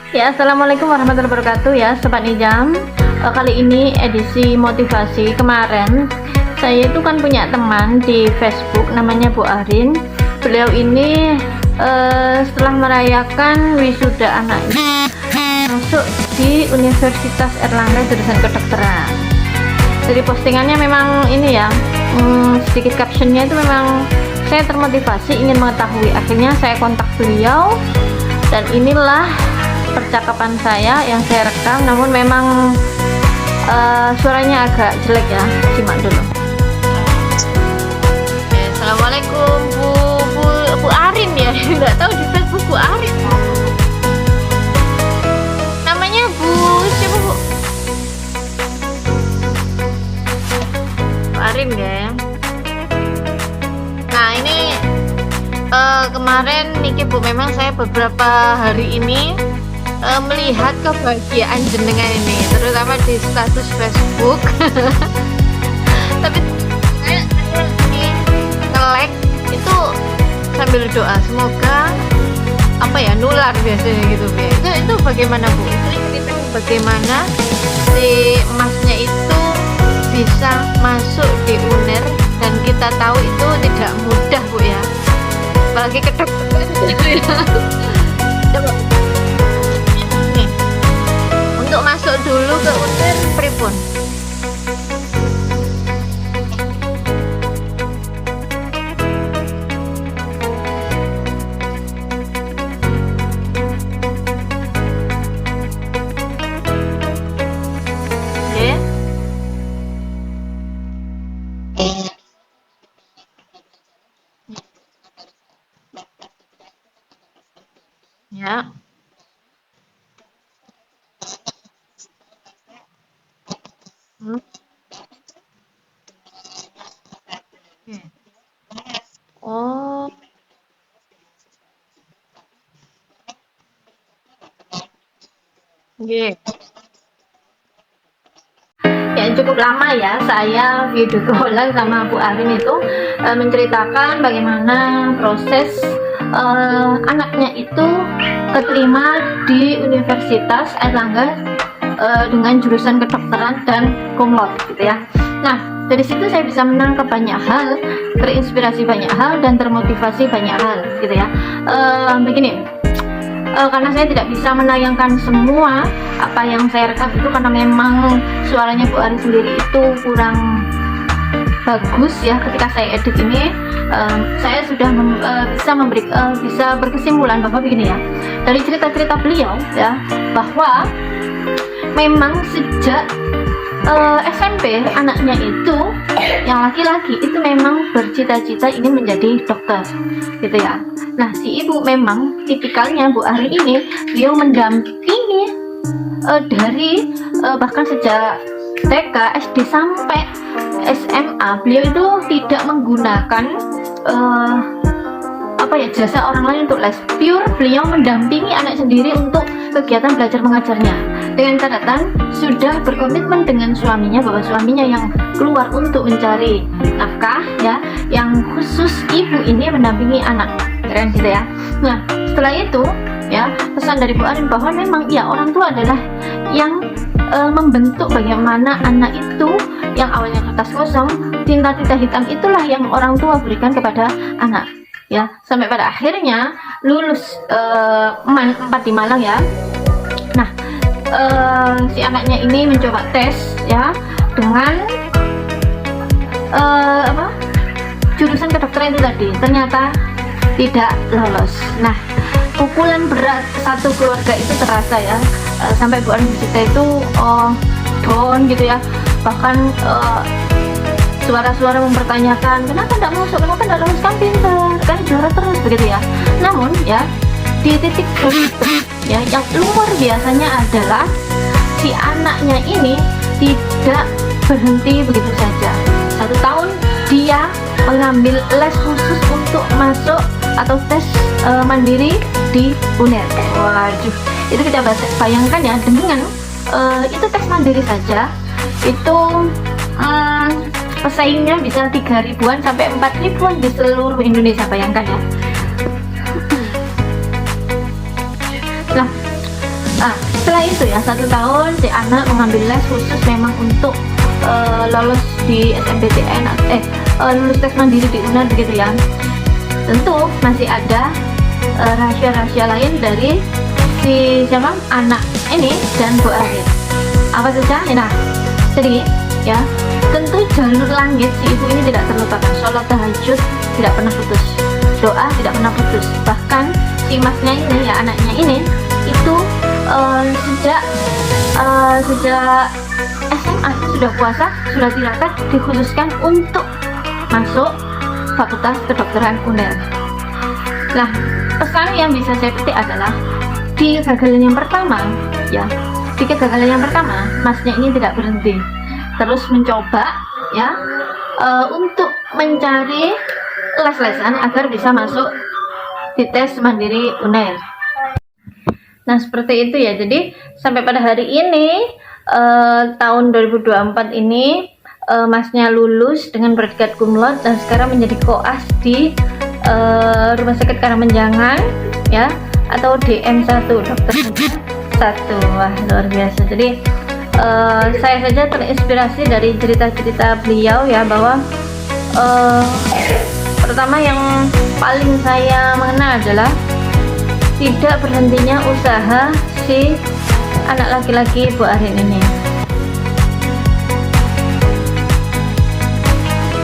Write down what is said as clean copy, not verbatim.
Ya, assalamualaikum warahmatullahi wabarakatuh ya, Sobat Nijam. Kali ini edisi motivasi. Kemarin saya itu kan punya teman di Facebook namanya Bu Arin. Beliau ini setelah merayakan wisuda anaknya masuk di Universitas Erlangga jurusan kedokteran. Jadi postingannya memang ini ya, sedikit captionnya itu memang saya termotivasi ingin mengetahui. Akhirnya saya kontak beliau dan inilah percakapan saya yang saya rekam, namun memang suaranya agak jelek ya, simak dulu. Assalamualaikum Bu Arin ya, nggak tahu di Facebook Bu Arin namanya Bu siapa Bu? Bu Arin ya. Nah ini kemarin niki Bu, memang saya beberapa hari ini melihat kebahagiaan jenengan ini, terutama di status Facebook. Tapi saya ini nge-like itu sambil doa, semoga apa ya, nular biasanya gitu Bu. Itu bagaimana Bu? Itu cerita bagaimana si emasnya itu bisa masuk di UNER, dan kita tahu itu tidak mudah Bu ya, apalagi kedokteran gitu ya. Coba untuk masuk dulu ke UNER pripun? Ya. Hmm. Oke. Oh, nggih. Ya cukup lama ya saya video call sama Bu Arin itu menceritakan bagaimana proses anaknya itu keterima di Universitas Erlangga dengan jurusan kedokteran dan cum laude gitu ya. Nah dari situ saya bisa menangkap banyak hal, terinspirasi banyak hal, dan termotivasi banyak hal gitu ya. Begini, karena saya tidak bisa menayangkan semua apa yang saya rekam itu karena memang suaranya Bu Arin sendiri itu kurang bagus ya. Ketika saya edit ini saya sudah bisa berkesimpulan bahwa begini ya, dari cerita-cerita beliau ya, bahwa memang sejak SMP anaknya itu yang laki-laki itu memang bercita-cita ingin menjadi dokter gitu ya. Nah si ibu memang tipikalnya Bu Arin ini, beliau mendampingi dari bahkan sejak TK, SD sampai SMA, beliau itu tidak menggunakan jasa orang lain untuk les. Pure beliau mendampingi anak sendiri untuk kegiatan belajar mengajarnya, dengan catatan sudah berkomitmen dengan suaminya, bahwa suaminya yang keluar untuk mencari nafkah ya, yang khusus ibu ini mendampingi anak, keren gitu ya. Nah setelah itu ya, pesan dari Bu Arin bahwa memang ya orang tua adalah yang membentuk bagaimana anak itu yang awalnya kertas kosong, tinta-tinta hitam itulah yang orang tua berikan kepada anak ya, sampai pada akhirnya lulus 4 di Malang ya. Nah si anaknya ini mencoba tes ya dengan jurusan kedokteran itu tadi, ternyata tidak lolos. Nah pukulan berat satu keluarga itu terasa ya, sampai Bu Arin cerita itu down gitu ya, bahkan suara-suara mempertanyakan kenapa tidak masuk, kenapa tidak lulus, kan pintar, kan juara terus begitu ya. Namun ya di titik ya yang luar biasanya adalah si anaknya ini tidak berhenti begitu saja. 1 tahun dia mengambil les khusus untuk masuk atau tes mandiri di UNER. Waduh, itu kita bayangkan ya, dengan itu tes mandiri saja itu pesaingnya bisa 3.000-an sampai 4.000-an di seluruh Indonesia, bayangkan ya. Nah Nah, setelah itu ya 1 tahun si anak mengambil les khusus memang untuk lolos di SNMPTN, lulus tes mandiri di UNER begitu ya. Tentu masih ada rahasia-rahasia lain dari si siapa anak ini dan Bu Arin. Apa saja? Nah, jadi ya tentu jalur langit si ibu ini tidak terlupakan. Sholat tahajud tidak pernah putus, doa tidak pernah putus. Bahkan si masnya ini ya, anaknya ini itu sejak SMA sudah puasa, sudah tirakat, dikhususkan untuk masuk Fakultas Kedokteran UNER. Nah, pesan yang bisa saya petik adalah di kegagalan yang pertama ya, di kegagalan yang pertama masnya ini tidak berhenti, terus mencoba ya untuk mencari les-lesan agar bisa masuk di tes mandiri UNER. Nah, seperti itu ya. Jadi sampai pada hari ini tahun 2024 ini masnya lulus dengan predikat cum laude dan sekarang menjadi koas di Rumah Sakit Karangmenjangan ya, atau DM1, dokter 1. Wah, luar biasa. Jadi saya saja terinspirasi dari cerita-cerita beliau ya, bahwa pertama yang paling saya mengenal adalah tidak berhentinya usaha si anak laki-laki Bu Arin ini.